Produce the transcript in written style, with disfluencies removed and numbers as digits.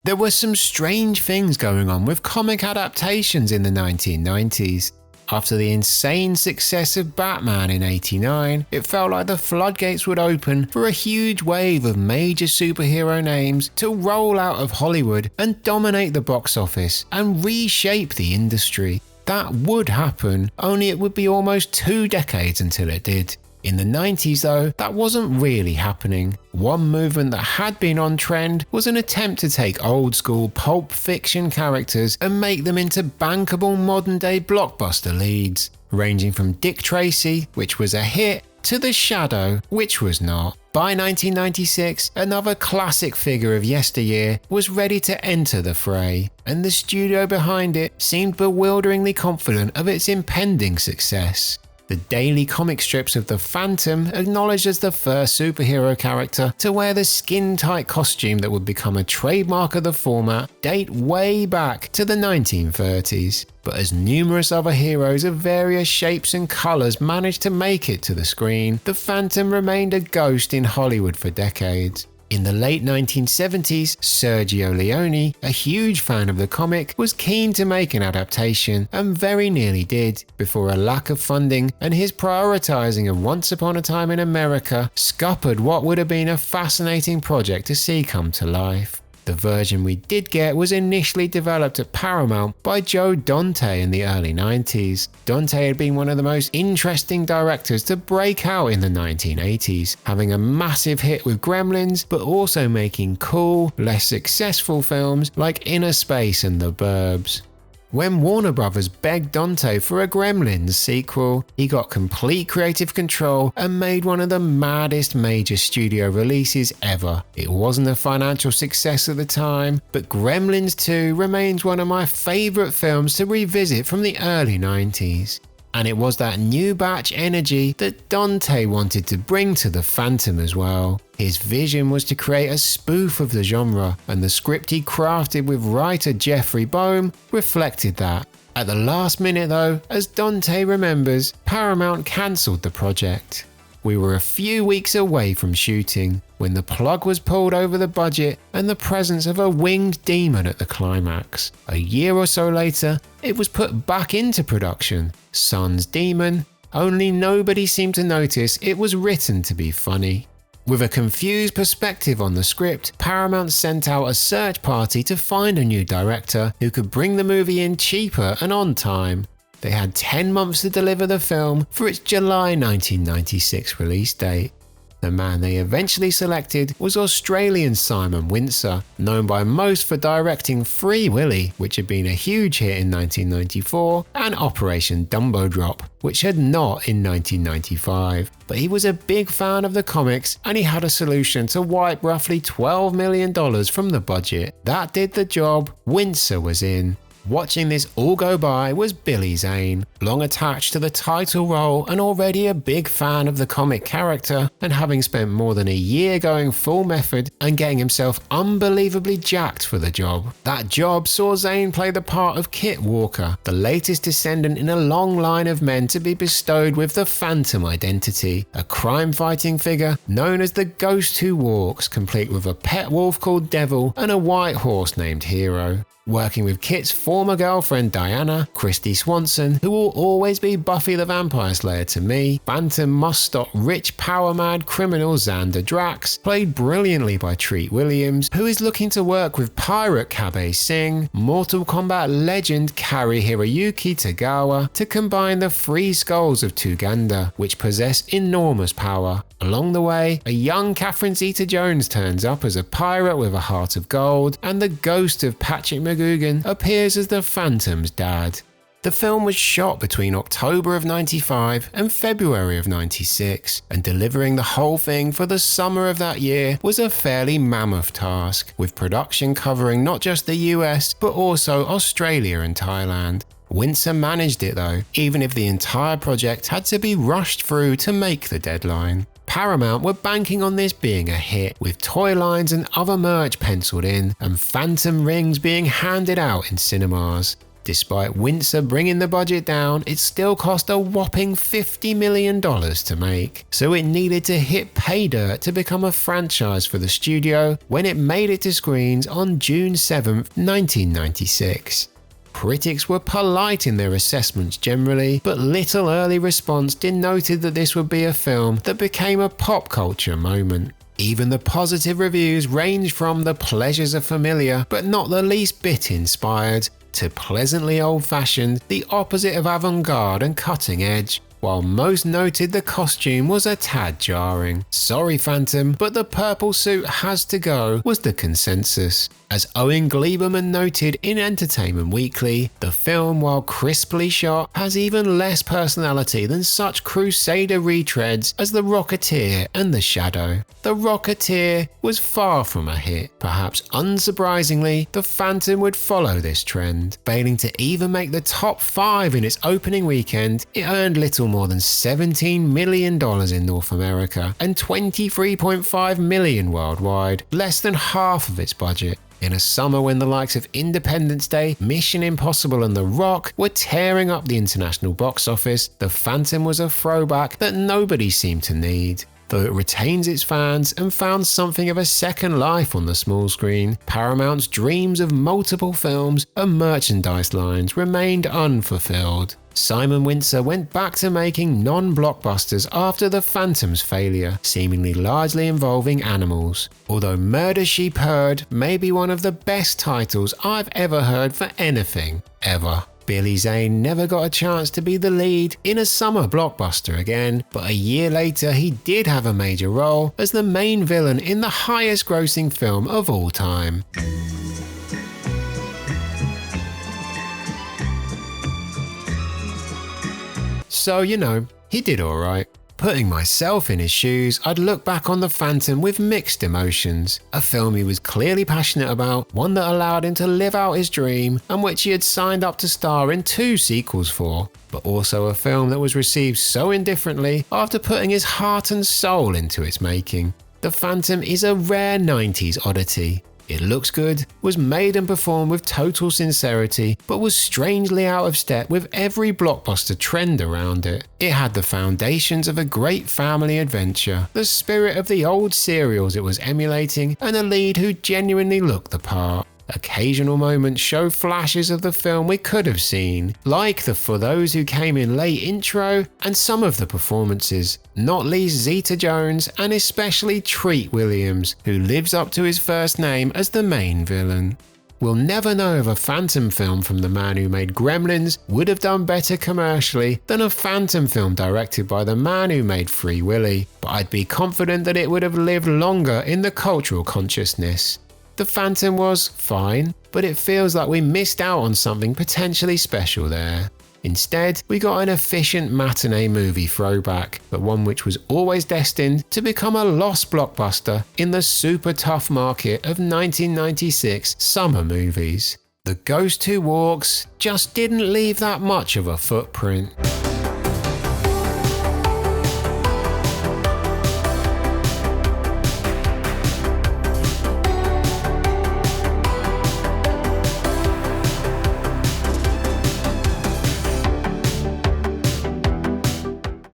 There were some strange things going on with comic adaptations in the 1990s. After the insane success of Batman in '89, it felt like the floodgates would open for a huge wave of major superhero names to roll out of Hollywood and dominate the box office and reshape the industry. That would happen, only it would be almost 2 decades until it did. In the 90s though, that wasn't really happening. One movement that had been on trend was an attempt to take old school pulp fiction characters and make them into bankable modern day blockbuster leads, ranging from Dick Tracy, which was a hit, to The Shadow, which was not. By 1996, another classic figure of yesteryear was ready to enter the fray, and the studio behind it seemed bewilderingly confident of its impending success. The daily comic strips of the Phantom, acknowledged as the first superhero character to wear the skin-tight costume that would become a trademark of the format, date way back to the 1930s. But as numerous other heroes of various shapes and colours managed to make it to the screen, the Phantom remained a ghost in Hollywood for decades. In the late 1970s, Sergio Leone, a huge fan of the comic, was keen to make an adaptation and very nearly did, before a lack of funding and his prioritising of Once Upon a Time in America scuppered what would have been a fascinating project to see come to life. The version we did get was initially developed at Paramount by Joe Dante in the early 90s. Dante had been one of the most interesting directors to break out in the 1980s, having a massive hit with Gremlins, but also making cool, less successful films like Inner Space and The Burbs. When Warner Brothers begged Dante for a Gremlins sequel, he got complete creative control and made one of the maddest major studio releases ever. It wasn't a financial success at the time, but Gremlins 2 remains one of my favourite films to revisit from the early 90s. And it was that new batch energy that Dante wanted to bring to the Phantom as well. His vision was to create a spoof of the genre, and the script he crafted with writer Jeffrey Boehm reflected that. At the last minute though, as Dante remembers, Paramount cancelled the project. We were a few weeks away from shooting when the plug was pulled over the budget and the presence of a winged demon at the climax. A year or so later, it was put back into production, Sun's Demon, only nobody seemed to notice it was written to be funny. With a confused perspective on the script, Paramount sent out a search party to find a new director who could bring the movie in cheaper and on time. They had 10 months to deliver the film for its July 1996 release date. The man they eventually selected was Australian Simon Windsor, known by most for directing Free Willy, which had been a huge hit in 1994, and Operation Dumbo Drop, which had not in 1995. But he was a big fan of the comics and he had a solution to wipe roughly $12 million from the budget. That did the job. Windsor was in. Watching this all go by was Billy Zane, long attached to the title role and already a big fan of the comic character, and having spent more than a year going full method and getting himself unbelievably jacked for the job. That job saw Zane play the part of Kit Walker, the latest descendant in a long line of men to be bestowed with the Phantom identity, a crime-fighting figure known as the Ghost Who Walks, complete with a pet wolf called Devil and a white horse named Hero. Working with Kit's former girlfriend Diana, Christy Swanson, who will always be Buffy the Vampire Slayer to me, Phantom must stop rich power-mad criminal Xander Drax, played brilliantly by Treat Williams, who is looking to work with pirate Kabe Singh, Mortal Kombat legend Kari Hiroyuki Tagawa, to combine the three skulls of Tuganda, which possess enormous power. Along the way, a young Catherine Zeta-Jones turns up as a pirate with a heart of gold, and the ghost of Patrick McGugan appears as the Phantom's dad. The film was shot between October of '95 and February of '96, and delivering the whole thing for the summer of that year was a fairly mammoth task, with production covering not just the US but also Australia and Thailand. Windsor managed it though, even if the entire project had to be rushed through to make the deadline. Paramount were banking on this being a hit, with toy lines and other merch penciled in, and phantom rings being handed out in cinemas. Despite Windsor bringing the budget down, it still cost a whopping $50 million to make, so it needed to hit pay dirt to become a franchise for the studio when it made it to screens on June 7, 1996. Critics were polite in their assessments generally, but little early response denoted that this would be a film that became a pop culture moment. Even the positive reviews ranged from "the pleasures are familiar, but not the least bit inspired," to pleasantly old-fashioned, the opposite of avant-garde and cutting edge, while most noted the costume was a tad jarring. "Sorry, Phantom, but the purple suit has to go," was the consensus. As Owen Gleiberman noted in Entertainment Weekly, the film, while crisply shot, has even less personality than such Crusader retreads as The Rocketeer and The Shadow. The Rocketeer was far from a hit. Perhaps unsurprisingly, The Phantom would follow this trend. Failing to even make the top 5 in its opening weekend, it earned little more than $17 million in North America and $23.5 million worldwide, less than half of its budget. In a summer when the likes of Independence Day, Mission Impossible and The Rock were tearing up the international box office, The Phantom was a throwback that nobody seemed to need. Though it retains its fans and found something of a second life on the small screen, Paramount's dreams of multiple films and merchandise lines remained unfulfilled. Simon Windsor went back to making non-blockbusters after The Phantom's failure, seemingly largely involving animals. Although Murder, She Heard may be one of the best titles I've ever heard for anything, ever. Billy Zane never got a chance to be the lead in a summer blockbuster again, but a year later he did have a major role as the main villain in the highest grossing film of all time. So, he did alright. Putting myself in his shoes, I'd look back on The Phantom with mixed emotions. A film he was clearly passionate about, one that allowed him to live out his dream, and which he had signed up to star in 2 sequels for. But also a film that was received so indifferently after putting his heart and soul into its making. The Phantom is a rare 90s oddity. It looks good, was made and performed with total sincerity, but was strangely out of step with every blockbuster trend around it. It had the foundations of a great family adventure, the spirit of the old serials it was emulating, and a lead who genuinely looked the part. Occasional moments show flashes of the film we could have seen, like the "For Those Who Came In Late" intro and some of the performances, not least Zeta Jones and especially Treat Williams, who lives up to his first name as the main villain. We'll never know if a Phantom film from the man who made Gremlins would have done better commercially than a Phantom film directed by the man who made Free Willy, but I'd be confident that it would have lived longer in the cultural consciousness. The Phantom was fine, but it feels like we missed out on something potentially special there. Instead, we got an efficient matinee movie throwback, but one which was always destined to become a lost blockbuster in the super tough market of 1996 summer movies. The Ghost Who Walks just didn't leave that much of a footprint.